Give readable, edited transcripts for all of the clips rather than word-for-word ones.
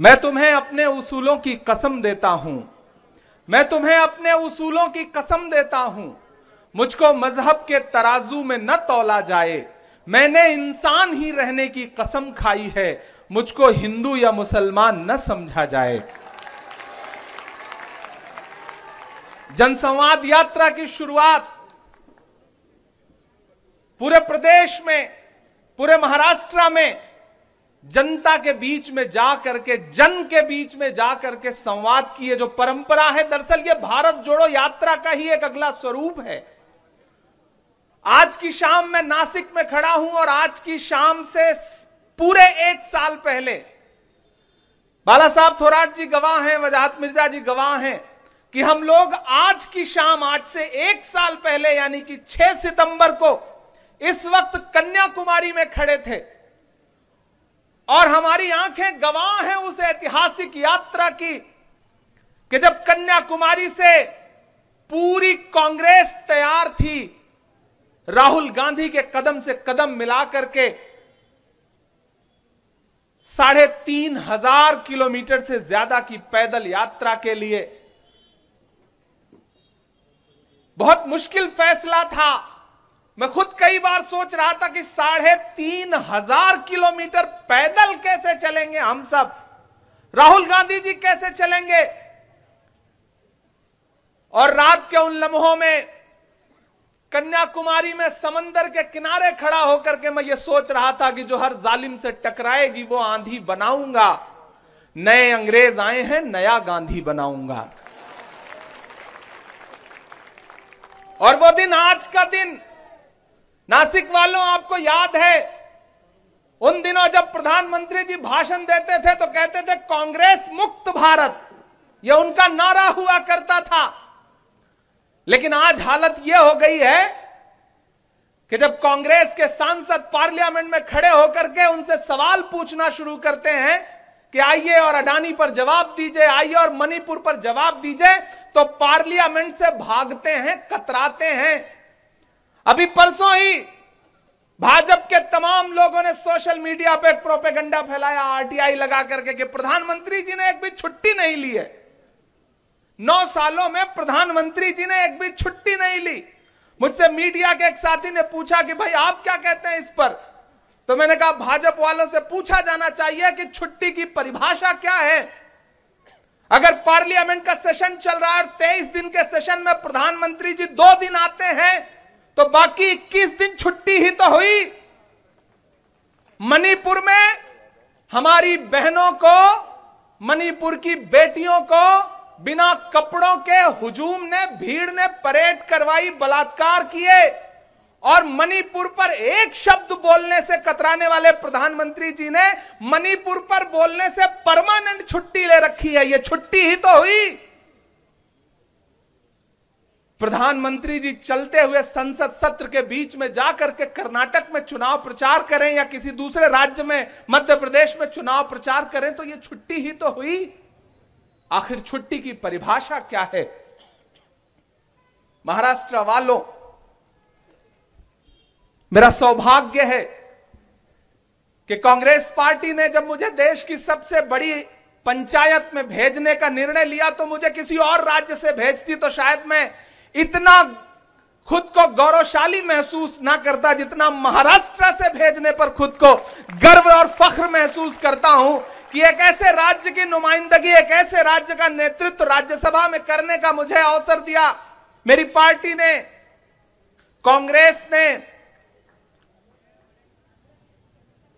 मैं तुम्हें अपने उसूलों की कसम देता हूं, मैं तुम्हें अपने उसूलों की कसम देता हूं, मुझको मजहब के तराजू में न तौला जाए, मैंने इंसान ही रहने की कसम खाई है, मुझको हिंदू या मुसलमान न समझा जाए। जनसंवाद यात्रा की शुरुआत पूरे प्रदेश में, पूरे महाराष्ट्र में जनता के बीच में जा करके, जन के बीच में जा करके संवाद की ये जो परंपरा है, दरअसल ये भारत जोड़ो यात्रा का ही एक अगला स्वरूप है। आज की शाम मैं नासिक में खड़ा हूं और आज की शाम से पूरे 1 साल पहले बाला साहब थोराट जी गवाह हैं, वजाहत मिर्जा जी गवाह हैं कि हम लोग आज की शाम, आज से 1 साल पहले यानी कि 6 सितंबर को इस वक्त कन्याकुमारी में खड़े थे और हमारी आंखें गवाह हैं उस ऐतिहासिक यात्रा की कि जब कन्याकुमारी से पूरी कांग्रेस तैयार थी राहुल गांधी के कदम से कदम मिला करके 3,500 किलोमीटर से ज्यादा की पैदल यात्रा के लिए। बहुत मुश्किल फैसला था। मैं खुद कई बार सोच रहा था कि 3,500 किलोमीटर पैदल कैसे चलेंगे हम सब, राहुल गांधी जी कैसे चलेंगे। और रात के उन लम्हों में कन्याकुमारी में समंदर के किनारे खड़ा होकर के मैं ये सोच रहा था कि जो हर जालिम से टकराएगी वो आंधी बनाऊंगा, नए अंग्रेज आए हैं, नया गांधी बनाऊंगा। और वो दिन, आज का दिन, नासिक वालों आपको याद है उन दिनों जब प्रधानमंत्री जी भाषण देते थे तो कहते थे कांग्रेस मुक्त भारत, यह उनका नारा हुआ करता था। लेकिन आज हालत यह हो गई है कि जब कांग्रेस के सांसद पार्लियामेंट में खड़े होकर के उनसे सवाल पूछना शुरू करते हैं कि आइए और अडानी पर जवाब दीजिए, आइए और मणिपुर पर जवाब दीजिए, तो पार्लियामेंट से भागते हैं, कतराते हैं। अभी परसों ही भाजपा के तमाम लोगों ने सोशल मीडिया पे एक प्रोपेगेंडा फैलाया आरटीआई लगा करके कि प्रधानमंत्री जी ने एक भी छुट्टी नहीं ली है। 9 सालों में प्रधानमंत्री जी ने एक भी छुट्टी नहीं ली। मुझसे मीडिया के एक साथी ने पूछा कि भाई आप क्या कहते हैं इस पर, तो मैंने कहा भाजपा वालों से पूछा जाना चाहिए कि छुट्टी की परिभाषा क्या है। अगर पार्लियामेंट का सेशन चल रहा है और 23 दिन के सेशन में प्रधानमंत्री जी 2 दिन आते हैं तो बाकी 21 दिन छुट्टी ही तो हुई। मणिपुर में हमारी बहनों को, मणिपुर की बेटियों को बिना कपड़ों के हुजूम ने, भीड़ ने परेड करवाई, बलात्कार किए और मणिपुर पर एक शब्द बोलने से कतराने वाले प्रधानमंत्री जी ने मणिपुर पर बोलने से परमानेंट छुट्टी ले रखी है। यह छुट्टी ही तो हुई। प्रधानमंत्री जी चलते हुए संसद सत्र के बीच में जाकर के कर्नाटक में चुनाव प्रचार करें या किसी दूसरे राज्य में, मध्य प्रदेश में चुनाव प्रचार करें तो यह छुट्टी ही तो हुई। आखिर छुट्टी की परिभाषा क्या है? महाराष्ट्र वालों, मेरा सौभाग्य है कि कांग्रेस पार्टी ने जब मुझे देश की सबसे बड़ी पंचायत में भेजने का निर्णय लिया तो मुझे किसी और राज्य से भेजती तो शायद मैं इतना खुद को गौरवशाली महसूस ना करता जितना महाराष्ट्र से भेजने पर खुद को गर्व और फख्र महसूस करता हूं कि एक ऐसे राज्य की नुमाइंदगी, एक ऐसे राज्य का नेतृत्व राज्यसभा में करने का मुझे अवसर दिया मेरी पार्टी ने, कांग्रेस ने,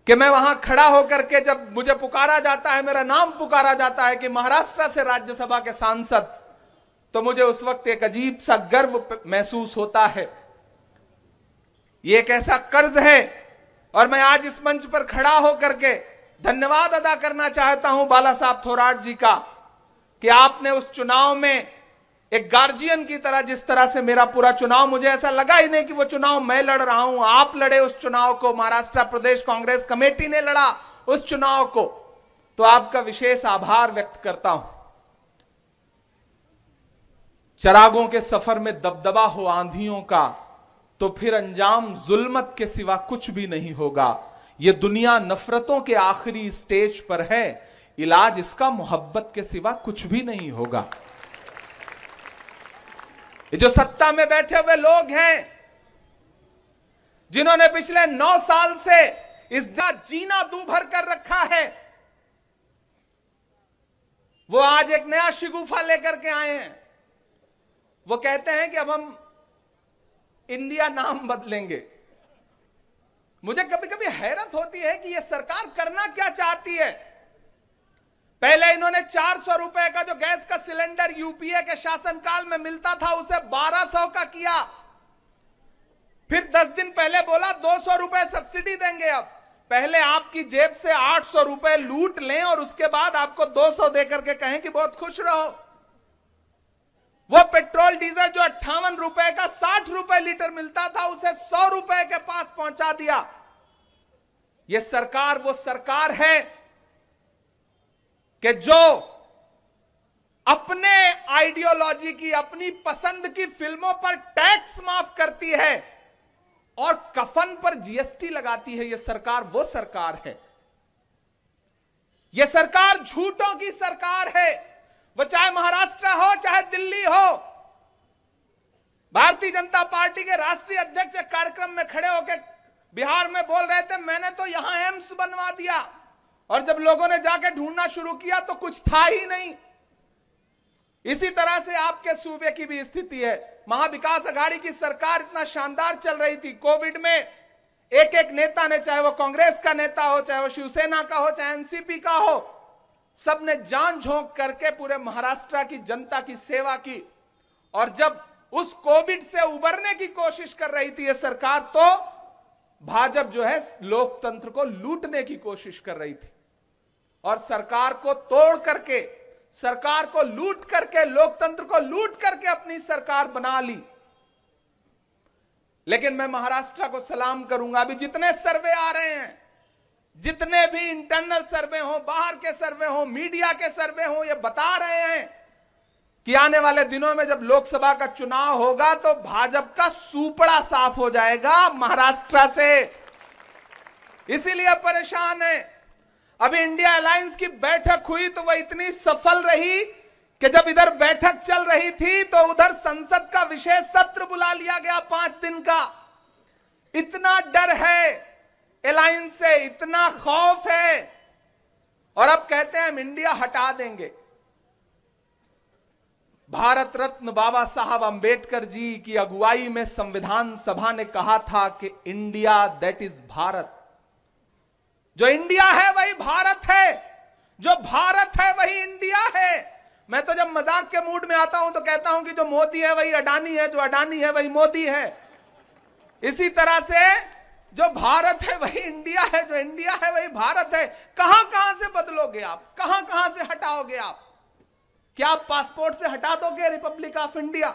कि मैं वहां खड़ा होकर के जब मुझे पुकारा जाता है, मेरा नाम पुकारा जाता है कि महाराष्ट्र से राज्यसभा के सांसद, तो मुझे उस वक्त एक अजीब सा गर्व महसूस होता है। ये एक ऐसा कर्ज है और मैं आज इस मंच पर खड़ा होकर के धन्यवाद अदा करना चाहता हूं बाला साहब थोराट जी का कि आपने उस चुनाव में एक गार्जियन की तरह, जिस तरह से मेरा पूरा चुनाव, मुझे ऐसा लगा ही नहीं कि वो चुनाव मैं लड़ रहा हूं, आप लड़े उस चुनाव को, महाराष्ट्र प्रदेश कांग्रेस कमेटी ने लड़ा उस चुनाव को, तो आपका विशेष आभार व्यक्त करता हूं। चरागों के सफर में दबदबा हो आंधियों का तो फिर अंजाम जुल्मत के सिवा कुछ भी नहीं होगा। ये दुनिया नफरतों के आखिरी स्टेज पर है, इलाज इसका मोहब्बत के सिवा कुछ भी नहीं होगा। ये जो सत्ता में बैठे हुए लोग हैं, जिन्होंने पिछले 9 साल से इस जीना दूभर कर रखा है, वो आज एक नया शिगुफा लेकर के आए हैं। वो कहते हैं कि अब हम इंडिया नाम बदलेंगे। मुझे कभी कभी हैरत होती है कि ये सरकार करना क्या चाहती है। पहले इन्होंने 400 रुपए का जो गैस का सिलेंडर यूपीए के शासनकाल में मिलता था उसे 1200 का किया। फिर 10 दिन पहले बोला 200 रुपए सब्सिडी देंगे। अब पहले आपकी जेब से 800 रुपए लूट लें और उसके बाद आपको 200 देकर के कहें कि बहुत खुश रहो। वो पेट्रोल डीजल जो 58 रुपए का 60 रुपए लीटर मिलता था उसे 100 रुपए के पास पहुंचा दिया। यह सरकार वो सरकार है कि जो अपने आइडियोलॉजी की, अपनी पसंद की फिल्मों पर टैक्स माफ करती है और कफन पर जीएसटी लगाती है। यह सरकार वो सरकार है। यह सरकार झूठों की सरकार है। वो चाहे महाराष्ट्र हो चाहे दिल्ली हो। भारतीय जनता पार्टी के राष्ट्रीय अध्यक्ष कार्यक्रम में खड़े होकर बिहार में बोल रहे थे, मैंने तो यहां एम्स बनवा दिया, और जब लोगों ने जाकर ढूंढना शुरू किया तो कुछ था ही नहीं। इसी तरह से आपके सूबे की भी स्थिति है। महाविकास अघाड़ी की सरकार इतना शानदार चल रही थी। कोविड में एक एक नेता ने, चाहे वो कांग्रेस का नेता हो, चाहे वो शिवसेना का हो, चाहे एनसीपी का हो, सबने जान झोंक करके पूरे महाराष्ट्र की जनता की सेवा की। और जब उस कोविड से उबरने की कोशिश कर रही थी ये सरकार, तो भाजपा जो है लोकतंत्र को लूटने की कोशिश कर रही थी और सरकार को तोड़ करके, सरकार को लूट करके, लोकतंत्र को लूट करके अपनी सरकार बना ली। लेकिन मैं महाराष्ट्र को सलाम करूंगा। अभी जितने सर्वे आ रहे हैं, जितने भी इंटरनल सर्वे हो, बाहर के सर्वे हो, मीडिया के सर्वे हो, ये बता रहे हैं कि आने वाले दिनों में जब लोकसभा का चुनाव होगा तो भाजपा का सूपड़ा साफ हो जाएगा महाराष्ट्र से। इसीलिए परेशान है। अभी इंडिया अलायंस की बैठक हुई तो वह इतनी सफल रही कि जब इधर बैठक चल रही थी तो उधर संसद का विशेष सत्र बुला लिया गया 5 दिन का। इतना डर है अलायंस से, इतना खौफ है, और अब कहते हैं हम इंडिया हटा देंगे। भारत रत्न बाबा साहब अंबेडकर जी की अगुवाई में संविधान सभा ने कहा था कि इंडिया दैट इज भारत। जो इंडिया है वही भारत है, जो भारत है वही इंडिया है। मैं तो जब मजाक के मूड में आता हूं तो कहता हूं कि जो मोदी है वही अडानी है, जो अडानी है वही मोदी है। इसी तरह से जो भारत है वही इंडिया है, जो इंडिया है वही भारत है। कहां कहां से बदलोगे आप, कहां कहां से हटाओगे आप? क्या आप पासपोर्ट से हटा दोगे रिपब्लिक ऑफ इंडिया?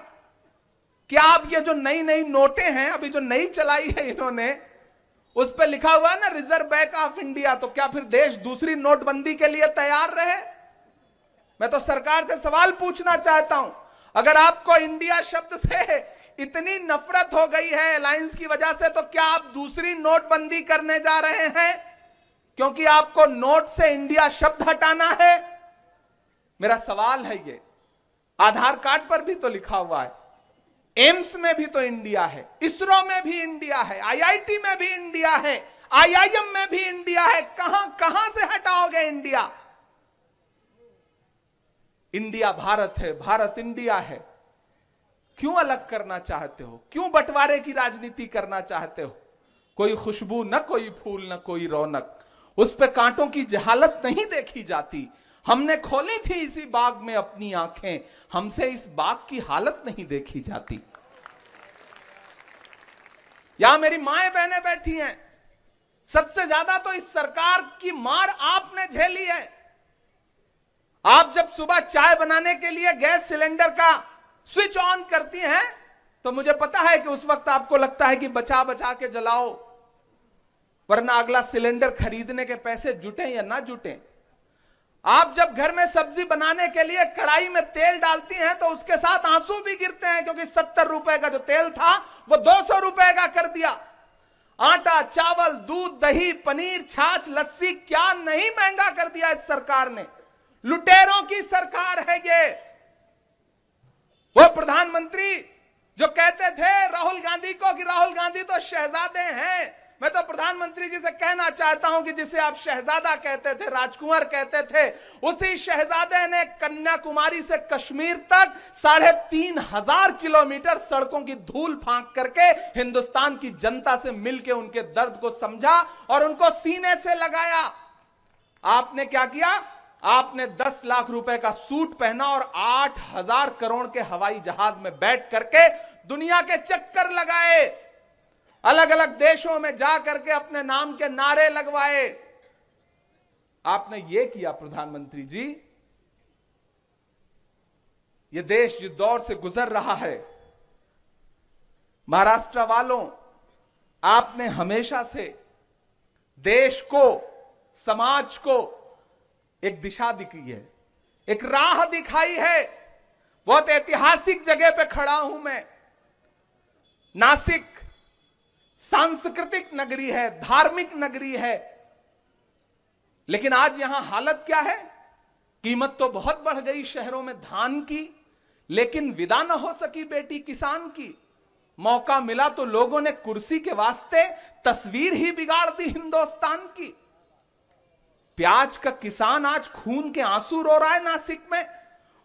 क्या आप ये जो नई नई नोटें हैं, अभी जो नई चलाई है इन्होंने, उस पर लिखा हुआ है ना रिजर्व बैंक ऑफ इंडिया, तो क्या फिर देश दूसरी नोटबंदी के लिए तैयार रहे? मैं तो सरकार से सवाल पूछना चाहता हूं, अगर आपको इंडिया शब्द से इतनी नफरत हो गई है अलायंस की वजह से, तो क्या आप दूसरी नोटबंदी करने जा रहे हैं क्योंकि आपको नोट से इंडिया शब्द हटाना है? मेरा सवाल है ये। आधार कार्ड पर भी तो लिखा हुआ है, एम्स में भी तो इंडिया है, इसरो में भी इंडिया है, आईआईटी में भी इंडिया है, आईआईएम में भी इंडिया है। कहां कहां से हटाओगे इंडिया? इंडिया भारत है, भारत इंडिया है। क्यों अलग करना चाहते हो? क्यों बंटवारे की राजनीति करना चाहते हो? कोई खुशबू न कोई फूल न कोई रौनक, उस पे कांटों की जहालत नहीं देखी जाती। हमने खोली थी इसी बाग में अपनी आंखें, हमसे इस बाग की हालत नहीं देखी जाती। यहां मेरी माएं बहनें बैठी हैं, सबसे ज्यादा तो इस सरकार की मार आपने झेली है। आप जब सुबह चाय बनाने के लिए गैस सिलेंडर का स्विच ऑन करती हैं तो मुझे पता है कि उस वक्त आपको लगता है कि बचा बचा के जलाओ, वरना अगला सिलेंडर खरीदने के पैसे जुटे या ना जुटे। आप जब घर में सब्जी बनाने के लिए कढ़ाई में तेल डालती हैं तो उसके साथ आंसू भी गिरते हैं, क्योंकि 70 रुपए का जो तेल था वो 200 रुपए का कर दिया। आटा, चावल, दूध, दही, पनीर, छाछ, लस्सी, क्या नहीं महंगा कर दिया इस सरकार ने। लुटेरों की सरकार है ये। वो प्रधानमंत्री जो कहते थे राहुल गांधी को कि राहुल गांधी तो शहजादे हैं, मैं तो प्रधानमंत्री जी से कहना चाहता हूं कि जिसे आप शहजादा कहते थे, राजकुमार कहते थे, उसी शहजादे ने कन्याकुमारी से कश्मीर तक 3,500 किलोमीटर सड़कों की धूल फांक करके हिंदुस्तान की जनता से मिलकर उनके दर्द को समझा और उनको सीने से लगाया। आपने क्या किया? आपने 10 लाख रुपए का सूट पहना और 8,000 करोड़ के हवाई जहाज में बैठ करके दुनिया के चक्कर लगाए, अलग अलग देशों में जा करके अपने नाम के नारे लगवाए। आपने यह किया प्रधानमंत्री जी। यह देश जिस दौर से गुजर रहा है, महाराष्ट्र वालों, आपने हमेशा से देश को, समाज को एक दिशा दिखाई है, एक राह दिखाई है। बहुत ऐतिहासिक जगह पे खड़ा हूं मैं। नासिक सांस्कृतिक नगरी है, धार्मिक नगरी है, लेकिन आज यहां हालत क्या है? कीमत तो बहुत बढ़ गई शहरों में धान की, लेकिन विदा न हो सकी बेटी किसान की। मौका मिला तो लोगों ने कुर्सी के वास्ते तस्वीर ही बिगाड़ दी हिंदुस्तान की। प्याज का किसान आज खून के आंसू रो रहा है नासिक में,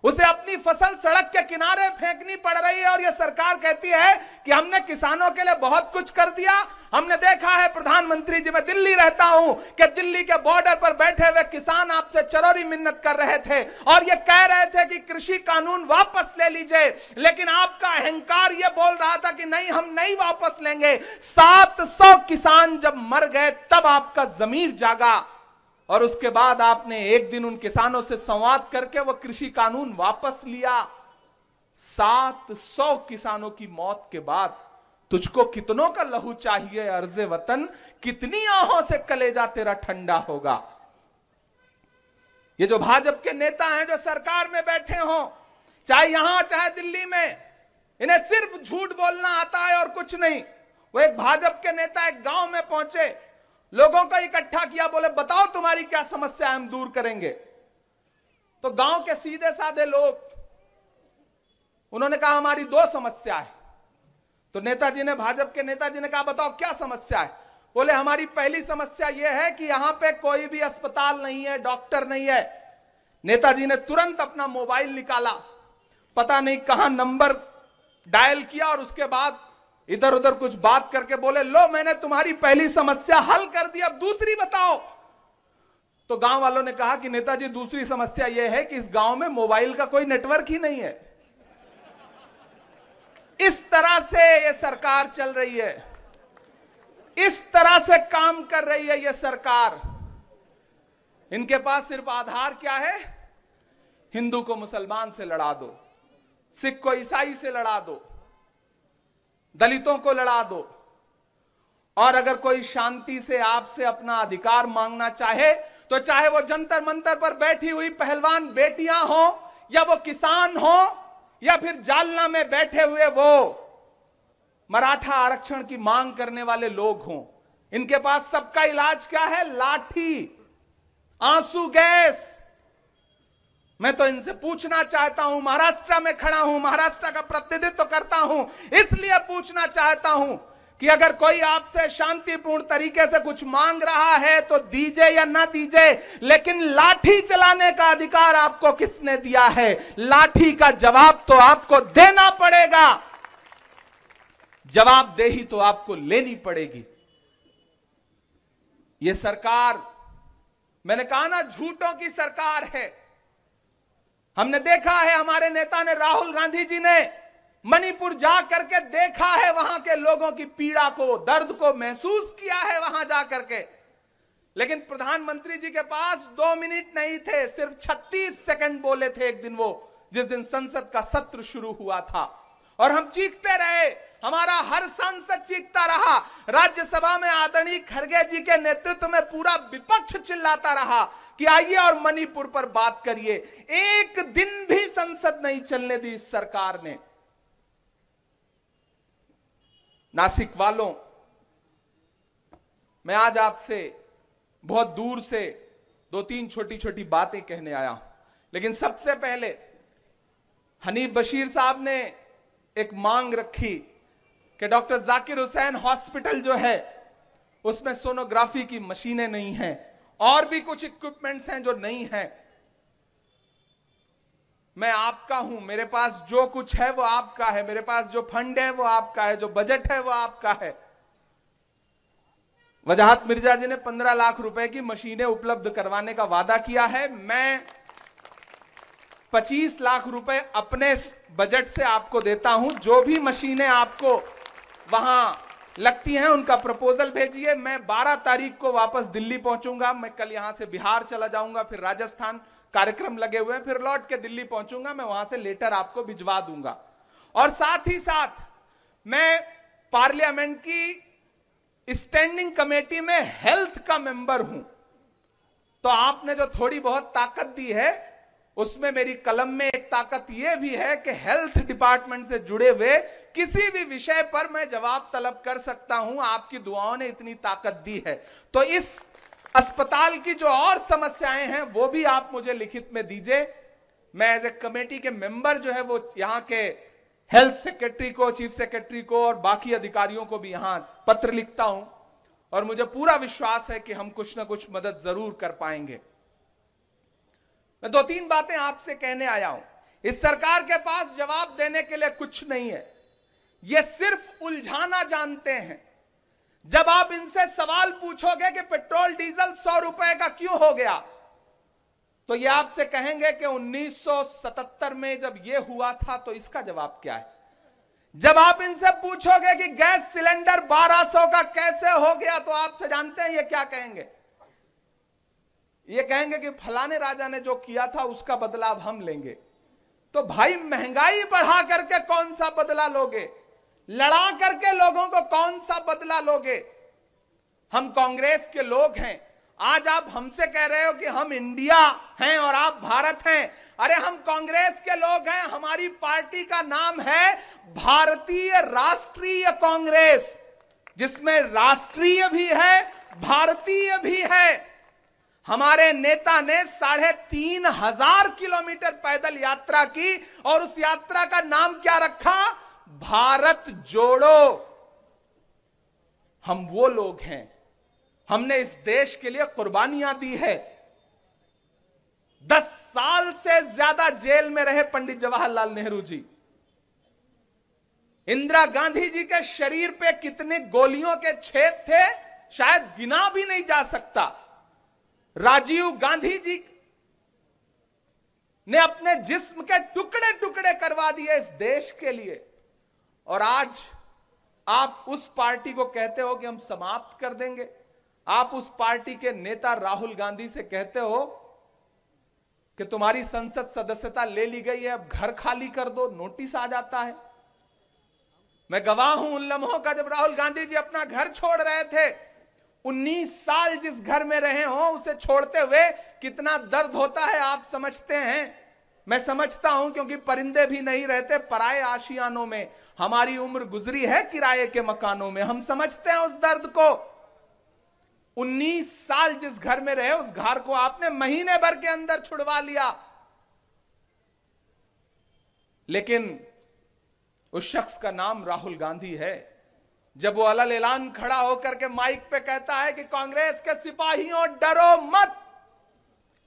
उसे अपनी फसल सड़क के किनारे फेंकनी पड़ रही है और यह सरकार कहती है कि हमने किसानों के लिए बहुत कुछ कर दिया। हमने देखा है प्रधानमंत्री जी, मैं दिल्ली रहता हूं, कि दिल्ली के बॉर्डर पर बैठे हुए किसान आपसे चरौरी मिन्नत कर रहे थे और यह कह रहे थे कि कृषि कानून वापस ले लीजिए, लेकिन आपका अहंकार यह बोल रहा था कि नहीं, हम नहीं वापस लेंगे। 700 किसान जब मर गए तब आपका जमीर जागा और उसके बाद आपने एक दिन उन किसानों से संवाद करके वो कृषि कानून वापस लिया। 700 किसानों की मौत के बाद तुझको कितनों का लहू चाहिए अर्ज़े वतन, कितनी आहों से कलेजा तेरा ठंडा होगा। ये जो भाजपा के नेता हैं जो सरकार में बैठे हों, चाहे यहां चाहे दिल्ली में, इन्हें सिर्फ झूठ बोलना आता है और कुछ नहीं। वो एक भाजपा के नेता एक गांव में पहुंचे, लोगों को इकट्ठा किया, बोले बताओ तुम्हारी क्या समस्या है, हम दूर करेंगे। तो गांव के सीधे साधे लोग, उन्होंने कहा हमारी 2 समस्या है। तो नेताजी ने, भाजपा के नेताजी ने कहा बताओ क्या समस्या है। बोले हमारी पहली समस्या यह है कि यहां पे कोई भी अस्पताल नहीं है, डॉक्टर नहीं है। नेताजी ने तुरंत अपना मोबाइल निकाला, पता नहीं कहां नंबर डायल किया और उसके बाद इधर उधर कुछ बात करके बोले लो मैंने तुम्हारी पहली समस्या हल कर दी, अब दूसरी बताओ। तो गांव वालों ने कहा कि नेताजी दूसरी समस्या यह है कि इस गांव में मोबाइल का कोई नेटवर्क ही नहीं है। इस तरह से यह सरकार चल रही है, इस तरह से काम कर रही है यह सरकार। इनके पास सिर्फ आधार क्या है? हिंदू को मुसलमान से लड़ा दो, सिख को ईसाई से लड़ा दो, दलितों को लड़ा दो, और अगर कोई शांति से आपसे अपना अधिकार मांगना चाहे तो चाहे वो जंतर मंतर पर बैठी हुई पहलवान बेटियां हो, या वो किसान हो, या फिर जालना में बैठे हुए वो मराठा आरक्षण की मांग करने वाले लोग हों, इनके पास सबका इलाज क्या है? लाठी, आंसू गैस। मैं तो इनसे पूछना चाहता हूं, महाराष्ट्र में खड़ा हूं, महाराष्ट्र का प्रतिनिधित्व करता हूं, इसलिए पूछना चाहता हूं कि अगर कोई आपसे शांतिपूर्ण तरीके से कुछ मांग रहा है तो दीजिए या ना दीजिए, लेकिन लाठी चलाने का अधिकार आपको किसने दिया है? लाठी का जवाब तो आपको देना पड़ेगा, जवाबदेही तो आपको लेनी पड़ेगी। यह सरकार, मैंने कहा ना, झूठों की सरकार है। हमने देखा है, हमारे नेता ने, राहुल गांधी जी ने मणिपुर जा करके देखा है, वहां के लोगों की पीड़ा को, दर्द को महसूस किया है वहां जा करके। लेकिन प्रधानमंत्री जी के पास 2 मिनट नहीं थे, सिर्फ 36 सेकंड बोले थे एक दिन, वो जिस दिन संसद का सत्र शुरू हुआ था, और हम चीखते रहे, हमारा हर सांसद चीखता रहा। राज्यसभा में आदरणीय खड़गे जी के नेतृत्व में पूरा विपक्ष चिल्लाता रहा कि आइए और मणिपुर पर बात करिए। एक दिन भी संसद नहीं चलने दी इस सरकार ने। नासिक वालों, मैं आज आपसे बहुत दूर से दो तीन छोटी छोटी बातें कहने आया हूं, लेकिन सबसे पहले हनीफ बशीर साहब ने एक मांग रखी कि डॉक्टर जाकिर हुसैन हॉस्पिटल जो है उसमें सोनोग्राफी की मशीनें नहीं हैं और भी कुछ इक्विपमेंट्स हैं जो नहीं है। मैं आपका हूं, मेरे पास जो कुछ है वो आपका है, मेरे पास जो फंड है वो आपका है, जो बजट है वो आपका है। वजाहत मिर्जा जी ने 15 लाख रुपए की मशीनें उपलब्ध करवाने का वादा किया है। मैं 25 लाख रुपए अपने बजट से आपको देता हूं। जो भी मशीनें आपको वहां लगती हैं उनका प्रपोजल भेजिए। मैं 12 तारीख को वापस दिल्ली पहुंचूंगा। मैं कल यहां से बिहार चला जाऊंगा, फिर राजस्थान कार्यक्रम लगे हुए हैं, फिर लौट के दिल्ली पहुंचूंगा। मैं वहां से लेटर आपको भिजवा दूंगा। और साथ ही साथ मैं पार्लियामेंट की स्टैंडिंग कमेटी में हेल्थ का मेंबर हूं, तो आपने जो थोड़ी बहुत ताकत दी है उसमें मेरी कलम में एक ताकत यह भी है कि हेल्थ डिपार्टमेंट से जुड़े हुए किसी भी विषय पर मैं जवाब तलब कर सकता हूं। आपकी दुआओं ने इतनी ताकत दी है, तो इस अस्पताल की जो और समस्याएं हैं वो भी आप मुझे लिखित में दीजिए। मैं एज ए कमेटी के मेंबर जो है वो यहां के हेल्थ सेक्रेटरी को, चीफ सेक्रेटरी को और बाकी अधिकारियों को भी यहां पत्र लिखता हूं, और मुझे पूरा विश्वास है कि हम कुछ ना कुछ मदद जरूर कर पाएंगे। मैं 2-3 बातें आपसे कहने आया हूं। इस सरकार के पास जवाब देने के लिए कुछ नहीं है, ये सिर्फ उलझाना जानते हैं। जब आप इनसे सवाल पूछोगे कि पेट्रोल डीजल 100 रुपए का क्यों हो गया, तो ये आपसे कहेंगे कि 1977 में जब ये हुआ था, तो इसका जवाब क्या है। जब आप इनसे पूछोगे कि गैस सिलेंडर 1200 का कैसे हो गया, तो आपसे जानते हैं ये क्या कहेंगे। ये कहेंगे कि फलाने राजा ने जो किया था उसका बदला अब हम लेंगे। तो भाई, महंगाई बढ़ा करके कौन सा बदला लोगे? लड़ा करके लोगों को कौन सा बदला लोगे? हम कांग्रेस के लोग हैं। आज आप हमसे कह रहे हो कि हम इंडिया हैं और आप भारत हैं। अरे हम कांग्रेस के लोग हैं, हमारी पार्टी का नाम है भारतीय राष्ट्रीय कांग्रेस, जिसमें राष्ट्रीय भी है, भारतीय भी है। हमारे नेता ने 3,500 किलोमीटर पैदल यात्रा की और उस यात्रा का नाम क्या रखा? भारत जोड़ो। हम वो लोग हैं, हमने इस देश के लिए कुर्बानियां दी है। 10 साल से ज्यादा जेल में रहे पंडित जवाहरलाल नेहरू जी। इंदिरा गांधी जी के शरीर पे कितने गोलियों के छेद थे शायद गिना भी नहीं जा सकता। राजीव गांधी जी ने अपने जिस्म के टुकड़े टुकड़े करवा दिए इस देश के लिए, और आज आप उस पार्टी को कहते हो कि हम समाप्त कर देंगे। आप उस पार्टी के नेता राहुल गांधी से कहते हो कि तुम्हारी संसद सदस्यता ले ली गई है, अब घर खाली कर दो, नोटिस आ जाता है। मैं गवाह हूं उन लम्हों का जब राहुल गांधी जी अपना घर छोड़ रहे थे। 19 साल जिस घर में रहे हो उसे छोड़ते हुए कितना दर्द होता है आप समझते हैं। मैं समझता हूं, क्योंकि परिंदे भी नहीं रहते पराए आशियानों में। हमारी उम्र गुजरी है किराए के मकानों में, हम समझते हैं उस दर्द को। 19 साल जिस घर में रहे उस घर को आपने महीने भर के अंदर छुड़वा लिया। लेकिन उस शख्स का नाम राहुल गांधी है। जब वो अलल ऐलान खड़ा होकर के माइक पे कहता है कि कांग्रेस के सिपाहियों डरो मत,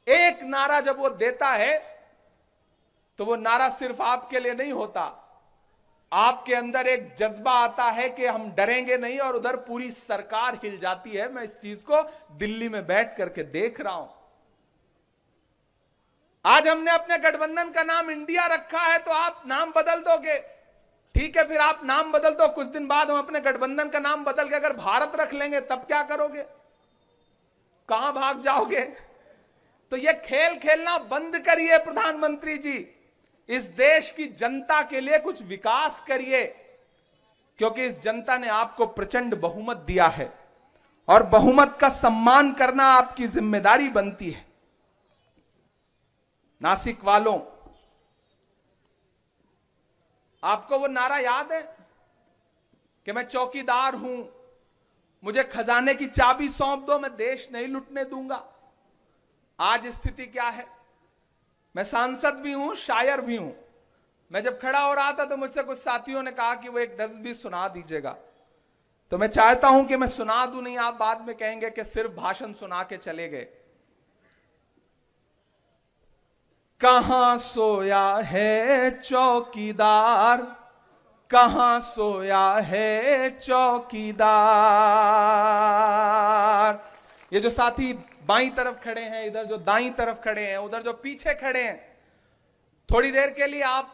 एक नारा जब वो देता है तो वो नारा सिर्फ आपके लिए नहीं होता, आपके अंदर एक जज्बा आता है कि हम डरेंगे नहीं, और उधर पूरी सरकार हिल जाती है। मैं इस चीज को दिल्ली में बैठ करके देख रहा हूं। आज हमने अपने गठबंधन का नाम इंडिया रखा है, तो आप नाम बदल दोगे, ठीक है, फिर आप नाम बदल दो। कुछ दिन बाद हम अपने गठबंधन का नाम बदल के अगर भारत रख लेंगे, तब क्या करोगे? कहां भाग जाओगे? तो ये खेल खेलना बंद करिए प्रधानमंत्री जी। इस देश की जनता के लिए कुछ विकास करिए, क्योंकि इस जनता ने आपको प्रचंड बहुमत दिया है, और बहुमत का सम्मान करना आपकी जिम्मेदारी बनती है। नासिक वालों, आपको वो नारा याद है कि मैं चौकीदार हूं, मुझे खजाने की चाबी सौंप दो, मैं देश नहीं लुटने दूंगा। आज स्थिति क्या है? मैं सांसद भी हूं, शायर भी हूं। मैं जब खड़ा हो रहा था तो मुझसे कुछ साथियों ने कहा कि वो एक नज्म भी सुना दीजिएगा, तो मैं चाहता हूं कि मैं सुना दूं, नहीं आप बाद में कहेंगे कि सिर्फ भाषण सुना के चले गए। कहां सोया है चौकीदार, कहां सोया है चौकीदार। ये जो साथी बाईं तरफ खड़े हैं, इधर जो दाईं तरफ खड़े हैं, उधर जो पीछे खड़े हैं, थोड़ी देर के लिए आप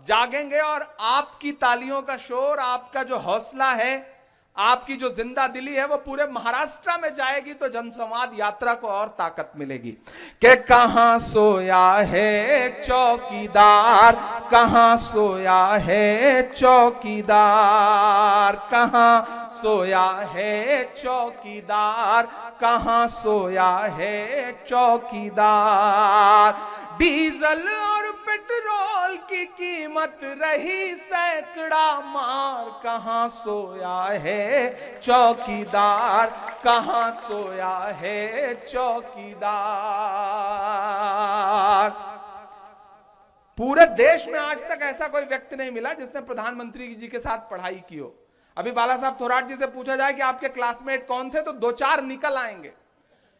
जागेंगे और आपकी तालियों का शोर, आपका जो हौसला है, आपकी जो जिंदा दिली है, वो पूरे महाराष्ट्र में जाएगी तो जनसंवाद यात्रा को और ताकत मिलेगी। कि कहां सोया है चौकीदार, कहां सोया है चौकीदार, कहां सोया है चौकीदार, कहां सोया है चौकीदार। डीजल और पेट्रोल की कीमत रही सैकड़ा मार, कहां सोया है चौकीदार, कहां सोया है चौकीदार। पूरे देश में आज तक ऐसा कोई व्यक्ति नहीं मिला जिसने प्रधानमंत्री जी के साथ पढ़ाई की हो। अभी बाला साहब थोराट जी से पूछा जाए कि आपके क्लासमेट कौन थे, तो 2-4 निकल आएंगे।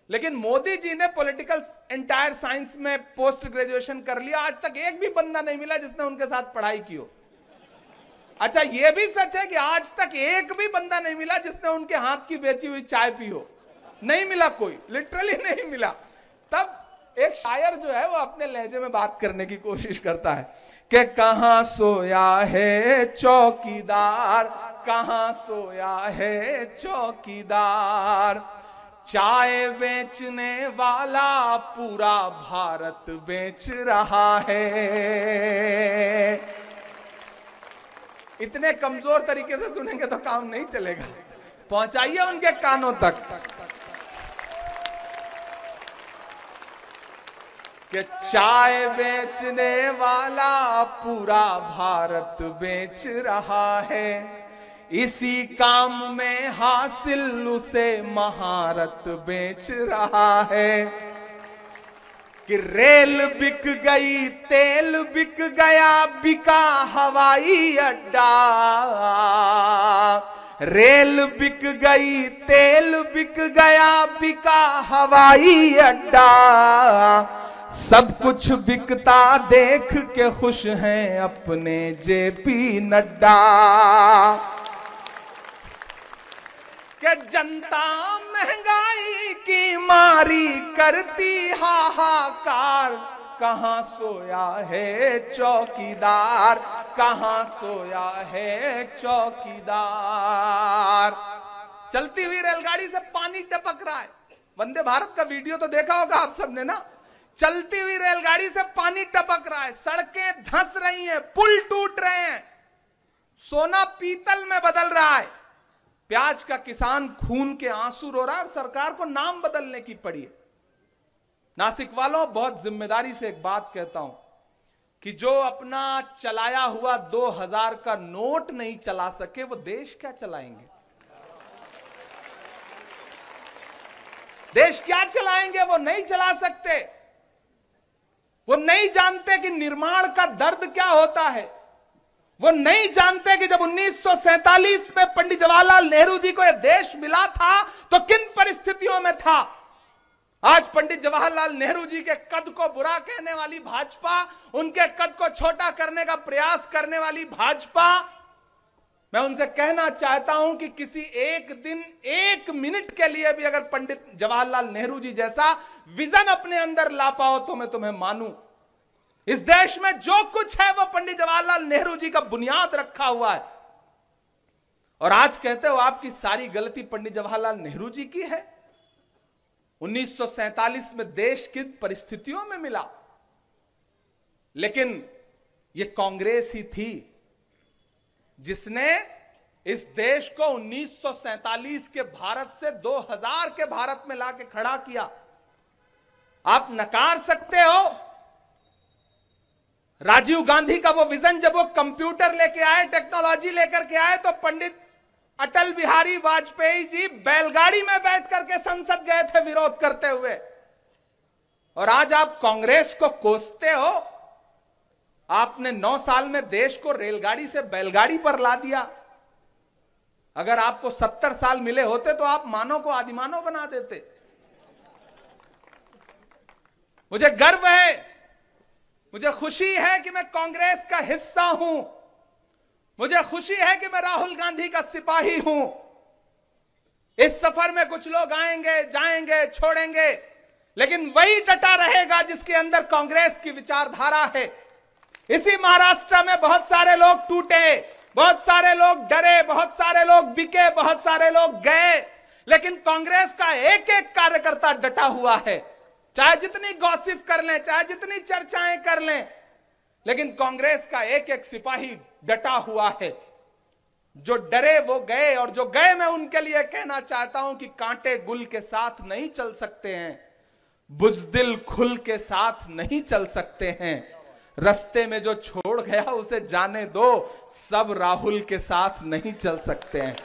लेकिन मोदी जी ने पॉलिटिकल एंटायर साइंस में पोस्ट ग्रेजुएशन कर लिया, आज तक एक भी बंदा नहीं मिला जिसने उनके साथ पढ़ाई की हो। अच्छा, यह भी सच है कि आज तक एक भी बंदा नहीं मिला जिसने उनके हाथ की बेची हुई चाय पी हो। नहीं मिला कोई, लिटरली नहीं मिला। तब एक शायर जो है वो अपने लहजे में बात करने की कोशिश करता है कि कहां सोया है चौकीदार, कहां सोया है चौकीदार। चाय बेचने वाला पूरा भारत बेच रहा है। इतने कमजोर तरीके से सुनेंगे तो काम नहीं चलेगा, पहुंचाइए उनके कानों तक कि चाय बेचने वाला पूरा भारत बेच रहा है। इसी काम में हासिल उसे महारत बेच रहा है। कि रेल बिक गई, तेल बिक गया, बिका हवाई अड्डा। रेल बिक गई, तेल बिक गया, बिका हवाई अड्डा। सब कुछ बिकता देख के खुश हैं अपने जेपी नड्डा। कि जनता महंगाई की मारी करती हाहाकार, कहां सोया है चौकीदार, कहां सोया है चौकीदार। चलती हुई रेलगाड़ी से पानी टपक रहा है। वंदे भारत का वीडियो तो देखा होगा आप सबने ना। चलती हुई रेलगाड़ी से पानी टपक रहा है, सड़कें धंस रही हैं, पुल टूट रहे हैं, सोना पीतल में बदल रहा है। प्याज का किसान खून के आंसू रो रहा है और सरकार को नाम बदलने की पड़ी है। नासिक वालों, बहुत जिम्मेदारी से एक बात कहता हूं कि जो अपना चलाया हुआ 2000 का नोट नहीं चला सके, वो देश क्या चलाएंगे? देश क्या चलाएंगे? वो नहीं चला सकते। वो नहीं जानते कि निर्माण का दर्द क्या होता है। वो नहीं जानते कि जब 1947 में पंडित जवाहरलाल नेहरू जी को यह देश मिला था तो किन परिस्थितियों में था। आज पंडित जवाहरलाल नेहरू जी के कद को बुरा कहने वाली भाजपा, उनके कद को छोटा करने का प्रयास करने वाली भाजपा, मैं उनसे कहना चाहता हूं कि किसी एक दिन, एक मिनट के लिए भी अगर पंडित जवाहरलाल नेहरू जी जैसा विजन अपने अंदर ला पाओ तो मैं तुम्हें मानूं। इस देश में जो कुछ है वो पंडित जवाहरलाल नेहरू जी का बुनियाद रखा हुआ है। और आज कहते हो आपकी सारी गलती पंडित जवाहरलाल नेहरू जी की है। 1947 में देश किन परिस्थितियों में मिला, लेकिन यह कांग्रेस ही थी जिसने इस देश को 1947 के भारत से 2000 के भारत में लाके खड़ा किया। आप नकार सकते हो राजीव गांधी का वो विजन, जब वो कंप्यूटर लेके आए, टेक्नोलॉजी लेकर के आए, तो पंडित अटल बिहारी वाजपेयी जी बैलगाड़ी में बैठ करके संसद गए थे विरोध करते हुए, और आज आप कांग्रेस को कोसते हो। आपने 9 साल में देश को रेलगाड़ी से बैलगाड़ी पर ला दिया। अगर आपको 70 साल मिले होते तो आप मानव को आदिमानव बना देते। मुझे गर्व है, मुझे खुशी है कि मैं कांग्रेस का हिस्सा हूं। मुझे खुशी है कि मैं राहुल गांधी का सिपाही हूं। इस सफर में कुछ लोग आएंगे, जाएंगे, छोड़ेंगे, लेकिन वही डटा रहेगा जिसके अंदर कांग्रेस की विचारधारा है। इसी महाराष्ट्र में बहुत सारे लोग टूटे, बहुत सारे लोग डरे, बहुत सारे लोग बिके, बहुत सारे लोग गए, लेकिन कांग्रेस का एक एक कार्यकर्ता डटा हुआ है। चाहे जितनी गॉसिप कर लें, चाहे जितनी चर्चाएं कर लें, लेकिन कांग्रेस का एक एक सिपाही डटा हुआ है। जो डरे वो गए, और जो गए मैं उनके लिए कहना चाहता हूं कि कांटे गुल के साथ नहीं चल सकते हैं, बुज़दिल खुल के साथ नहीं चल सकते हैं। रास्ते में जो छोड़ गया उसे जाने दो, सब राहुल के साथ नहीं चल सकते हैं।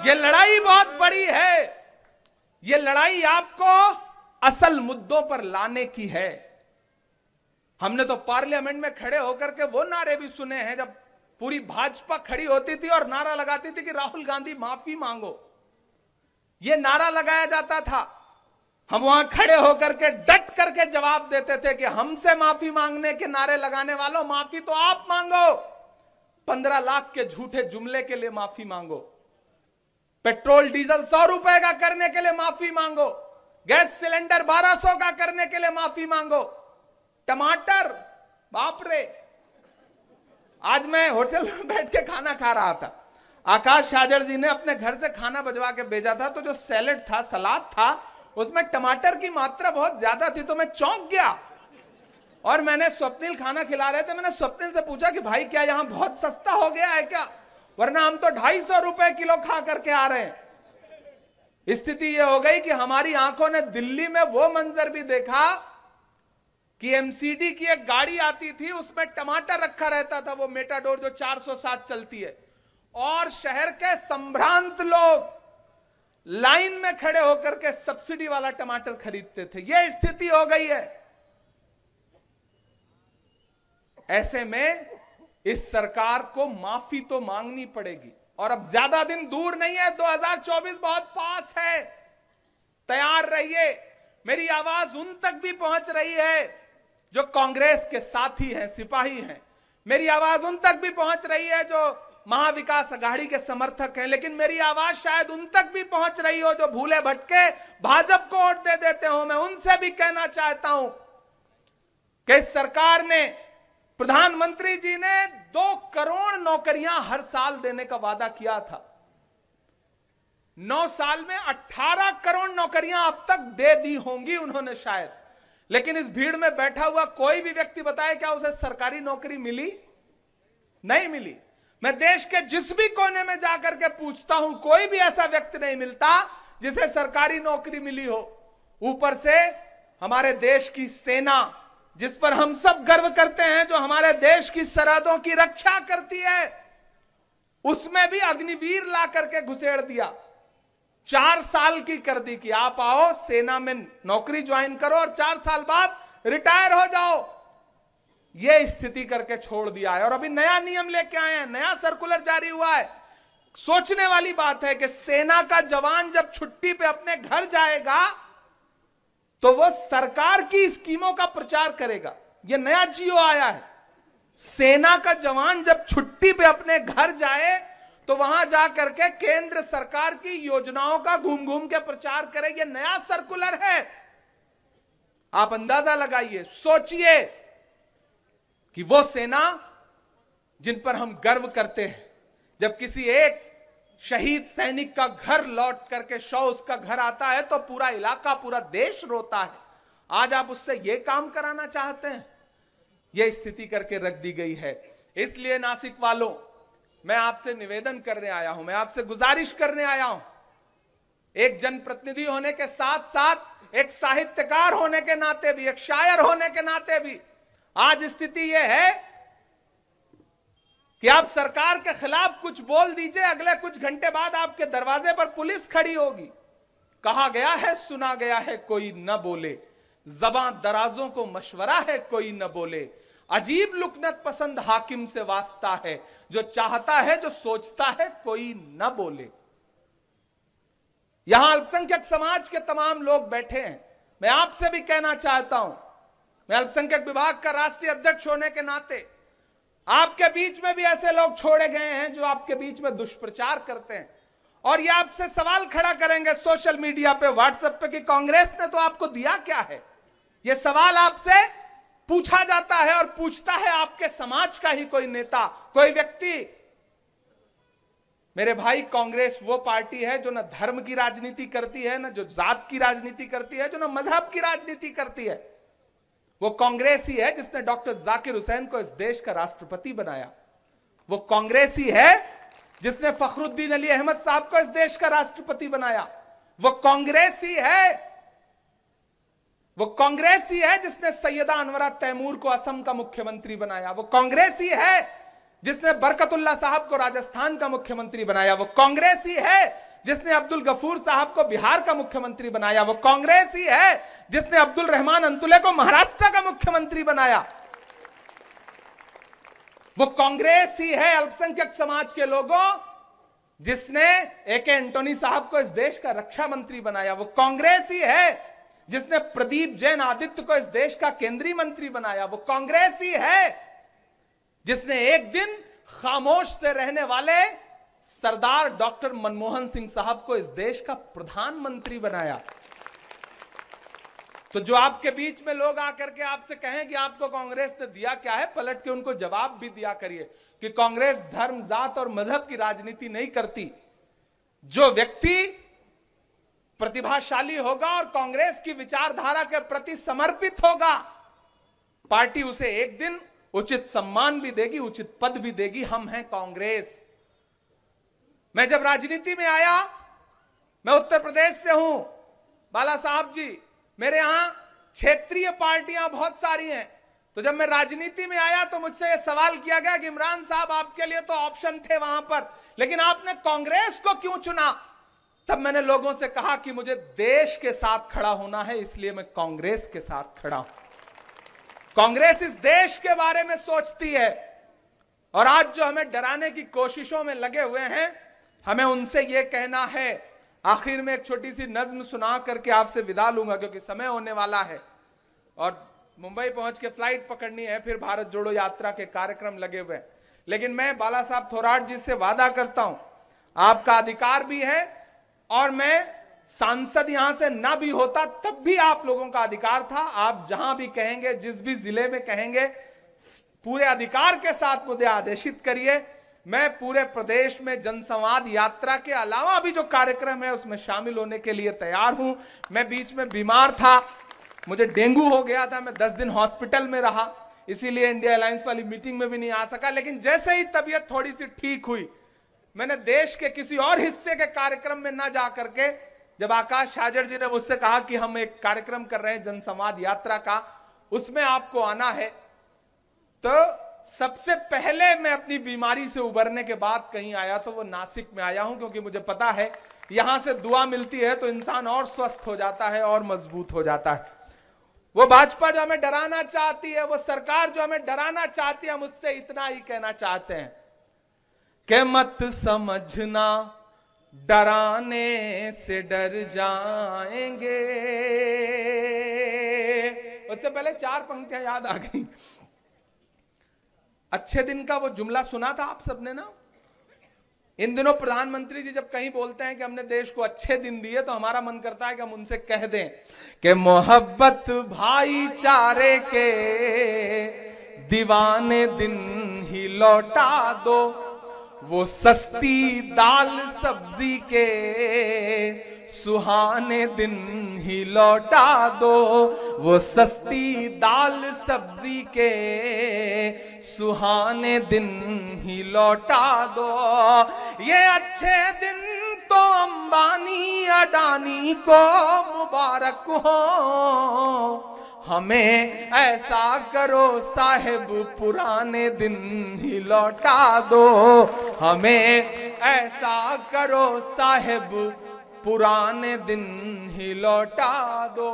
ये लड़ाई बहुत बड़ी है। ये लड़ाई आपको असल मुद्दों पर लाने की है। हमने तो पार्लियामेंट में खड़े होकर के वो नारे भी सुने हैं जब पूरी भाजपा खड़ी होती थी और नारा लगाती थी कि राहुल गांधी माफी मांगो। ये नारा लगाया जाता था, हम वहां खड़े होकर के डट करके जवाब देते थे कि हमसे माफी मांगने के नारे लगाने वालों, माफी तो आप मांगो। 15 लाख के झूठे जुमले के लिए माफी मांगो, पेट्रोल डीजल 100 रुपए का करने के लिए माफी मांगो, गैस सिलेंडर 1200 का करने के लिए माफी मांगो, टमाटर, बाप रे। आज मैं होटल में बैठ के खाना खा रहा था, आकाश शाजर जी ने अपने घर से खाना भिजवा के भेजा था, तो जो सैलेड था, सलाद था, उसमें टमाटर की मात्रा बहुत ज्यादा थी, तो मैं चौंक गया। और मैंने स्वप्निल खाना खिला रहे थे, मैंने स्वप्निल से पूछा कि भाई क्या यहां बहुत सस्ता हो गया है क्या, वरना हम तो 250 रुपए किलो खा करके आ रहे हैं। स्थिति यह हो गई कि हमारी आंखों ने दिल्ली में वो मंजर भी देखा कि एमसीडी की एक गाड़ी आती थी, उसमें टमाटर रखा रहता था, वो मेटाडोर जो 407 चलती है, और शहर के संभ्रांत लोग लाइन में खड़े होकर के सब्सिडी वाला टमाटर खरीदते थे। यह स्थिति हो गई है। ऐसे में इस सरकार को माफी तो मांगनी पड़ेगी, और अब ज्यादा दिन दूर नहीं है, 2024 बहुत पास है। तैयार रहिए। मेरी आवाज उन तक भी पहुंच रही है जो कांग्रेस के साथी हैं, सिपाही हैं। मेरी आवाज उन तक भी पहुंच रही है जो महाविकास अघाड़ी के समर्थक हैं, लेकिन मेरी आवाज शायद उन तक भी पहुंच रही हो जो भूले भटके भाजपा को वोट दे देते हो। मैं उनसे भी कहना चाहता हूं कि इस सरकार ने, प्रधानमंत्री जी ने 2 करोड़ नौकरियां हर साल देने का वादा किया था। 9 साल में 18 करोड़ नौकरियां अब तक दे दी होंगी उन्होंने शायद, लेकिन इस भीड़ में बैठा हुआ कोई भी व्यक्ति बताए क्या उसे सरकारी नौकरी मिली? नहीं मिली। मैं देश के जिस भी कोने में जाकर के पूछता हूं, कोई भी ऐसा व्यक्ति नहीं मिलता जिसे सरकारी नौकरी मिली हो। ऊपर से हमारे देश की सेना, जिस पर हम सब गर्व करते हैं, जो हमारे देश की सरहदों की रक्षा करती है, उसमें भी अग्निवीर ला करके घुसेड़ दिया। 4 साल की कर दी कि आप आओ सेना में नौकरी ज्वाइन करो और 4 साल बाद रिटायर हो जाओ। यह स्थिति करके छोड़ दिया है, और अभी नया नियम लेके आए हैं, नया सर्कुलर जारी हुआ है। सोचने वाली बात है कि सेना का जवान जब छुट्टी पे अपने घर जाएगा तो वो सरकार की स्कीमों का प्रचार करेगा। यह नया जियो आया है। सेना का जवान जब छुट्टी पे अपने घर जाए तो वहां जाकर के केंद्र सरकार की योजनाओं का घूम घूम के प्रचार करे। यह नया सर्कुलर है। आप अंदाजा लगाइए, सोचिए कि वो सेना जिन पर हम गर्व करते हैं, जब किसी एक शहीद सैनिक का घर लौट करके शव उसका घर आता है तो पूरा इलाका, पूरा देश रोता है। आज आप उससे यह काम कराना चाहते हैं? यह स्थिति करके रख दी गई है। इसलिए नासिक वालों, मैं आपसे निवेदन करने आया हूं, मैं आपसे गुजारिश करने आया हूं। एक जनप्रतिनिधि होने के साथ साथ एक साहित्यकार होने के नाते भी, एक शायर होने के नाते भी आज स्थिति यह है कि आप सरकार के खिलाफ कुछ बोल दीजिए, अगले कुछ घंटे बाद आपके दरवाजे पर पुलिस खड़ी होगी। कहा गया है, सुना गया है, कोई न बोले, ज़बां दराजों को मशवरा है, कोई न बोले, अजीब लुकनत पसंद हाकिम से वास्ता है, जो चाहता है, जो सोचता है, कोई न बोले। यहां अल्पसंख्यक समाज के तमाम लोग बैठे हैं। मैं आपसे भी कहना चाहता हूं, मैं अल्पसंख्यक विभाग का राष्ट्रीय अध्यक्ष होने के नाते आपके बीच में भी ऐसे लोग छोड़े गए हैं जो आपके बीच में दुष्प्रचार करते हैं, और ये आपसे सवाल खड़ा करेंगे सोशल मीडिया पे, व्हाट्सएप पे, कि कांग्रेस ने तो आपको दिया क्या है। यह सवाल आपसे पूछा जाता है, और पूछता है आपके समाज का ही कोई नेता, कोई व्यक्ति। मेरे भाई, कांग्रेस वो पार्टी है जो न धर्म की राजनीति करती है, न जो जात की राजनीति करती है, जो न मजहब की राजनीति करती है। वो कांग्रेस ही है जिसने डॉक्टर जाकिर हुसैन को इस देश का राष्ट्रपति बनाया। वो कांग्रेस ही है जिसने फखरुद्दीन अली अहमद साहब को इस देश का राष्ट्रपति बनाया। वो कांग्रेस ही है जिसने सैयदा अनवरा तैमूर को असम का मुख्यमंत्री बनाया। वो कांग्रेस ही है जिसने बरकतुल्लाह साहब को राजस्थान का मुख्यमंत्री बनाया। वो कांग्रेस ही है जिसने अब्दुल गफूर साहब को बिहार का मुख्यमंत्री बनाया। वो कांग्रेस ही है जिसने अब्दुल रहमान अंतुले को महाराष्ट्र का मुख्यमंत्री बनाया। वो कांग्रेस ही है अल्पसंख्यक समाज के लोगों जिसने ए.के. एंटोनी साहब को इस देश का रक्षा मंत्री बनाया। वो कांग्रेस ही है जिसने प्रदीप जैन आदित्य को इस देश का केंद्रीय मंत्री बनाया। वो कांग्रेस ही है जिसने एक दिन खामोश से रहने वाले सरदार डॉक्टर मनमोहन सिंह साहब को इस देश का प्रधानमंत्री बनाया। तो जो आपके बीच में लोग आकर के आपसे कहें कि आपको कांग्रेस ने दिया क्या है, पलट के उनको जवाब भी दिया करिए कि कांग्रेस धर्म, जात और मजहब की राजनीति नहीं करती। जो व्यक्ति प्रतिभाशाली होगा और कांग्रेस की विचारधारा के प्रति समर्पित होगा, पार्टी उसे एक दिन उचित सम्मान भी देगी, उचित पद भी देगी। हम हैं कांग्रेस। मैं जब राजनीति में आया, मैं उत्तर प्रदेश से हूं बाला साहब जी, मेरे यहां क्षेत्रीय पार्टियां बहुत सारी हैं। तो जब मैं राजनीति में आया तो मुझसे यह सवाल किया गया कि इमरान साहब, आपके लिए तो ऑप्शन थे वहां पर, लेकिन आपने कांग्रेस को क्यों चुना? तब मैंने लोगों से कहा कि मुझे देश के साथ खड़ा होना है, इसलिए मैं कांग्रेस के साथ खड़ा हूं। कांग्रेस इस देश के बारे में सोचती है, और आज जो हमें डराने की कोशिशों में लगे हुए हैं, हमें उनसे यह कहना है। आखिर में एक छोटी सी नज्म सुना करके आपसे विदा लूंगा, क्योंकि समय होने वाला है और मुंबई पहुंच के फ्लाइट पकड़नी है, फिर भारत जोड़ो यात्रा के कार्यक्रम लगे हुए हैं। लेकिन मैं बाला साहब थोराट जी से वादा करता हूं, आपका अधिकार भी है, और मैं सांसद यहां से ना भी होता तब भी आप लोगों का अधिकार था। आप जहां भी कहेंगे, जिस भी जिले में कहेंगे, पूरे अधिकार के साथ मुझे आदेशित करिए। मैं पूरे प्रदेश में जनसंवाद यात्रा के अलावा भी जो कार्यक्रम है उसमें शामिल होने के लिए तैयार हूं। मैं बीच में बीमार था, मुझे डेंगू हो गया था, मैं 10 दिन हॉस्पिटल में रहा, इसीलिए इंडिया अलायंस वाली मीटिंग में भी नहीं आ सका। लेकिन जैसे ही तबीयत थोड़ी सी ठीक हुई, मैंने देश के किसी और हिस्से के कार्यक्रम में ना जा करके, जब आकाश छाजड़ जी ने मुझसे कहा कि हम एक कार्यक्रम कर रहे हैं जनसंवाद यात्रा का, उसमें आपको आना है, तो सबसे पहले मैं अपनी बीमारी से उबरने के बाद कहीं आया तो वो नासिक में आया हूं, क्योंकि मुझे पता है यहां से दुआ मिलती है तो इंसान और स्वस्थ हो जाता है और मजबूत हो जाता है। वो भाजपा जो हमें डराना चाहती है, वो सरकार जो हमें डराना चाहती है, हम उससे इतना ही कहना चाहते हैं कि मत समझना डराने से डर जाएंगे। उससे पहले 4 पंक्तियां याद आ गई। अच्छे दिन का वो जुमला सुना था आप सबने ना। इन दिनों प्रधानमंत्री जी जब कहीं बोलते हैं कि हमने देश को अच्छे दिन दिए, तो हमारा मन करता है कि हम उनसे कह दें कि मोहब्बत भाईचारे के दीवाने दिन ही लौटा दो, वो सस्ती दाल सब्जी के सुहाने दिन ही लौटा दो, वो सस्ती दाल सब्जी के सुहाने दिन ही लौटा दो। ये अच्छे दिन तो अंबानी अडानी को मुबारक हो, हमें ऐसा करो साहिब पुराने दिन ही लौटा दो, हमें ऐसा करो साहिब पुराने दिन ही लौटा दो।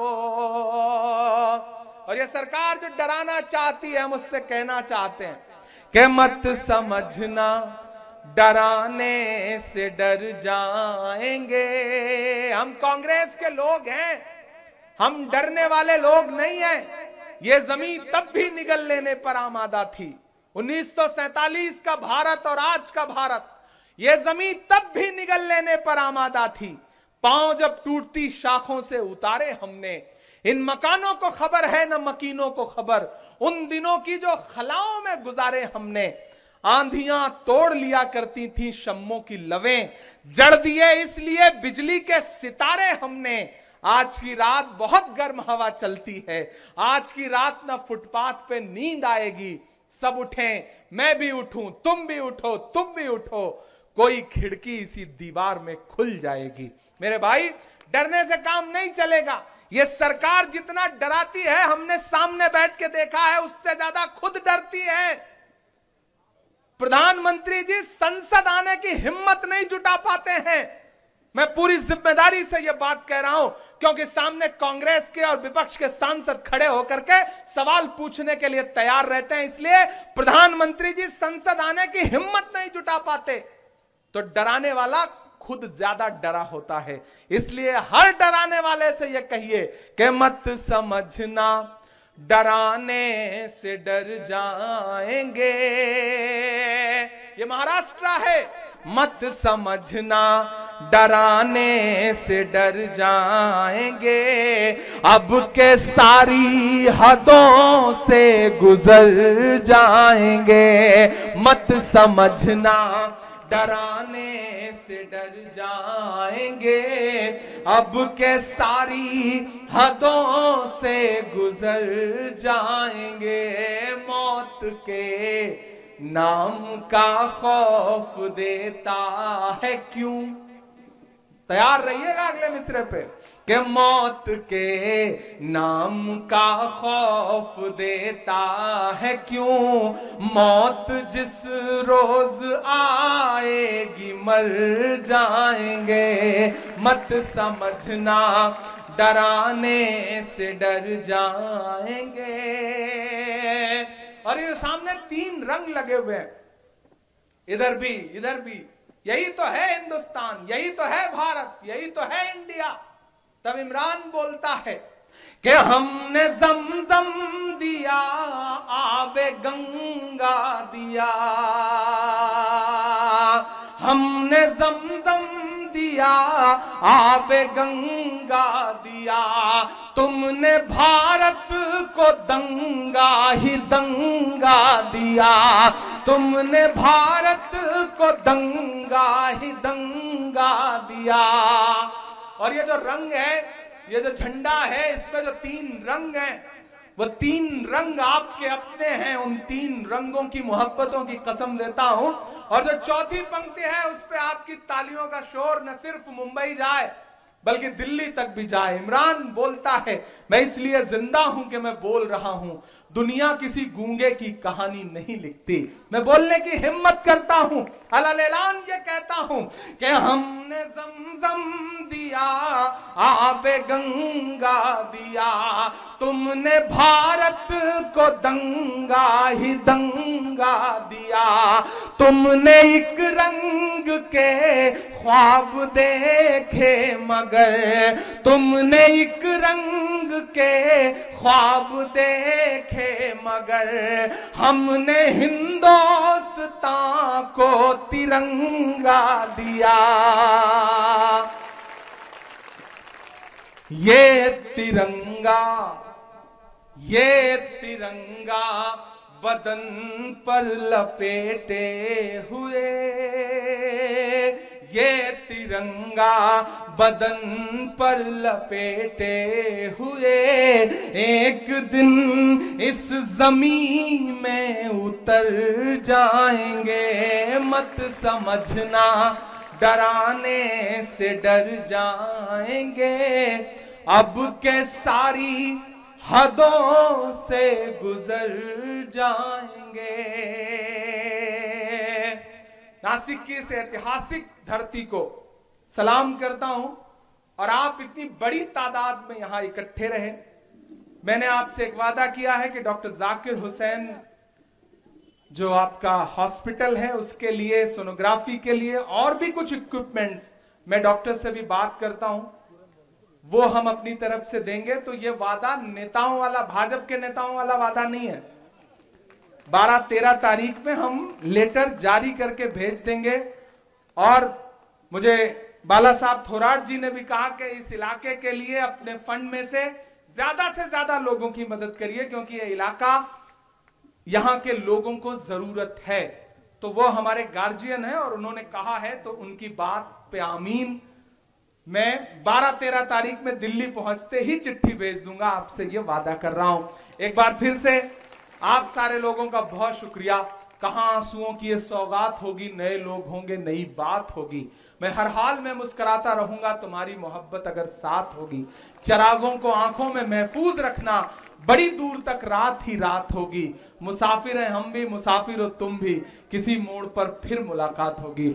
और ये सरकार जो डराना चाहती है, मुझसे कहना चाहते हैं कि मत समझना डराने से डर जाएंगे। हम कांग्रेस के लोग हैं, हम डरने वाले लोग नहीं हैं। ये जमीन तब भी निगल लेने पर आमादा थी, 1947 का भारत और आज का भारत, ये जमीन तब भी निगल लेने पर आमादा थी। पांव जब टूटती शाखों से उतारे हमने, इन मकानों को खबर है न मकीनों को खबर, उन दिनों की जो खलाओं में गुजारे हमने। आंधियां तोड़ लिया करती थी शम्मों की लवें, जड़ दिए इसलिए बिजली के सितारे हमने। आज की रात बहुत गर्म हवा चलती है, आज की रात ना फुटपाथ पे नींद आएगी। सब उठें, मैं भी उठूं, तुम भी उठो, तुम भी उठो, कोई खिड़की इसी दीवार में खुल जाएगी। मेरे भाई, डरने से काम नहीं चलेगा। ये सरकार जितना डराती है, हमने सामने बैठ के देखा है, उससे ज्यादा खुद डरती है। प्रधानमंत्री जी संसद आने की हिम्मत नहीं जुटा पाते हैं। मैं पूरी जिम्मेदारी से यह बात कह रहा हूं, क्योंकि सामने कांग्रेस के और विपक्ष के सांसद खड़े होकर के सवाल पूछने के लिए तैयार रहते हैं, इसलिए प्रधानमंत्री जी संसद आने की हिम्मत नहीं जुटा पाते। तो डराने वाला खुद ज्यादा डरा होता है। इसलिए हर डराने वाले से यह कहिए कि मत समझना डराने से डर जाएंगे। ये महाराष्ट्र है। मत समझना डराने से डर जाएंगे, अब के सारी हदों से गुजर जाएंगे। मत समझना डराने से डर जाएंगे, अब के सारी हदों से गुजर जाएंगे। मौत के नाम का खौफ देता है क्यों? तैयार रहिएगा अगले मिसरे पे कि मौत के नाम का खौफ देता है क्यों? मौत जिस रोज आएगी मर जाएंगे। मत समझना डराने से डर जाएंगे। और ये सामने 3 रंग लगे हुए हैं, इधर भी इधर भी। यही तो है हिंदुस्तान, यही तो है भारत, यही तो है इंडिया। तब इमरान बोलता है कि हमने जमजम दिया, आबे गंगा दिया, हमने जमजम दिया, आबे गंगा दिया, तुमने भारत को दंगा ही दंगा दिया, तुमने भारत को दंगा ही दंगा दिया। और ये जो रंग है, ये जो झंडा है, इसमें जो 3 रंग हैं, वो 3 रंग आपके अपने हैं। उन 3 रंगों की मोहब्बतों की कसम देता हूं। और जो चौथी पंक्ति है, उस पे आपकी तालियों का शोर न सिर्फ मुंबई जाए बल्कि दिल्ली तक भी जाए। इमरान बोलता है, मैं इसलिए जिंदा हूं कि मैं बोल रहा हूं, दुनिया किसी गूंगे की कहानी नहीं लिखती। मैं बोलने की हिम्मत करता हूं, अल-ऐलान ये कहता हूं कि हमने जमजम दिया, आबे गंगा दिया, तुमने भारत को दंगा ही दंगा दिया, तुमने एक रंग के ख्वाब देखे मगर, तुमने एक रंग के ख्वाब देखे मगर, हमने हिंदुस्तान को तिरंगा दिया। ये तिरंगा बदन पर लपेटे हुए, ये तिरंगा बदन पर लपेटे हुए, एक दिन इस जमीन में उतर जाएंगे। मत समझना डराने से डर जाएंगे, अब के सारी हदों से गुजर जाएंगे। नासिक की इस ऐतिहासिक धरती को सलाम करता हूं और आप इतनी बड़ी तादाद में यहां इकट्ठे रहे। मैंने आपसे एक वादा किया है कि डॉक्टर जाकिर हुसैन जो आपका हॉस्पिटल है उसके लिए, सोनोग्राफी के लिए और भी कुछ इक्विपमेंट्स मैं डॉक्टर से भी बात करता हूं, वो हम अपनी तरफ से देंगे। तो ये वादा नेताओं वाला, भाजपा के नेताओं वाला वादा नहीं है। 12-13 तारीख में हम लेटर जारी करके भेज देंगे। और मुझे बाला साहब थोराट जी ने भी कहा कि इस इलाके के लिए अपने फंड में से ज्यादा लोगों की मदद करिए, क्योंकि ये इलाका, यहां के लोगों को जरूरत है। तो वो हमारे गार्जियन है और उन्होंने कहा है, तो उनकी बात पे आमीन। मैं 12-13 तारीख में दिल्ली पहुंचते ही चिट्ठी भेज दूंगा, आपसे ये वादा कर रहा हूं। एक बार फिर से आप सारे लोगों का बहुत शुक्रिया। कहां आंसुओं की ये सौगात होगी, नए लोग होंगे, नई बात होगी। मैं हर हाल में मुस्कुराता रहूंगा, तुम्हारी मोहब्बत अगर साथ होगी। चिरागों को आंखों में महफूज रखना, बड़ी दूर तक रात ही रात होगी। मुसाफिर हैं हम भी, मुसाफिर हो तुम भी, किसी मोड़ पर फिर मुलाकात होगी।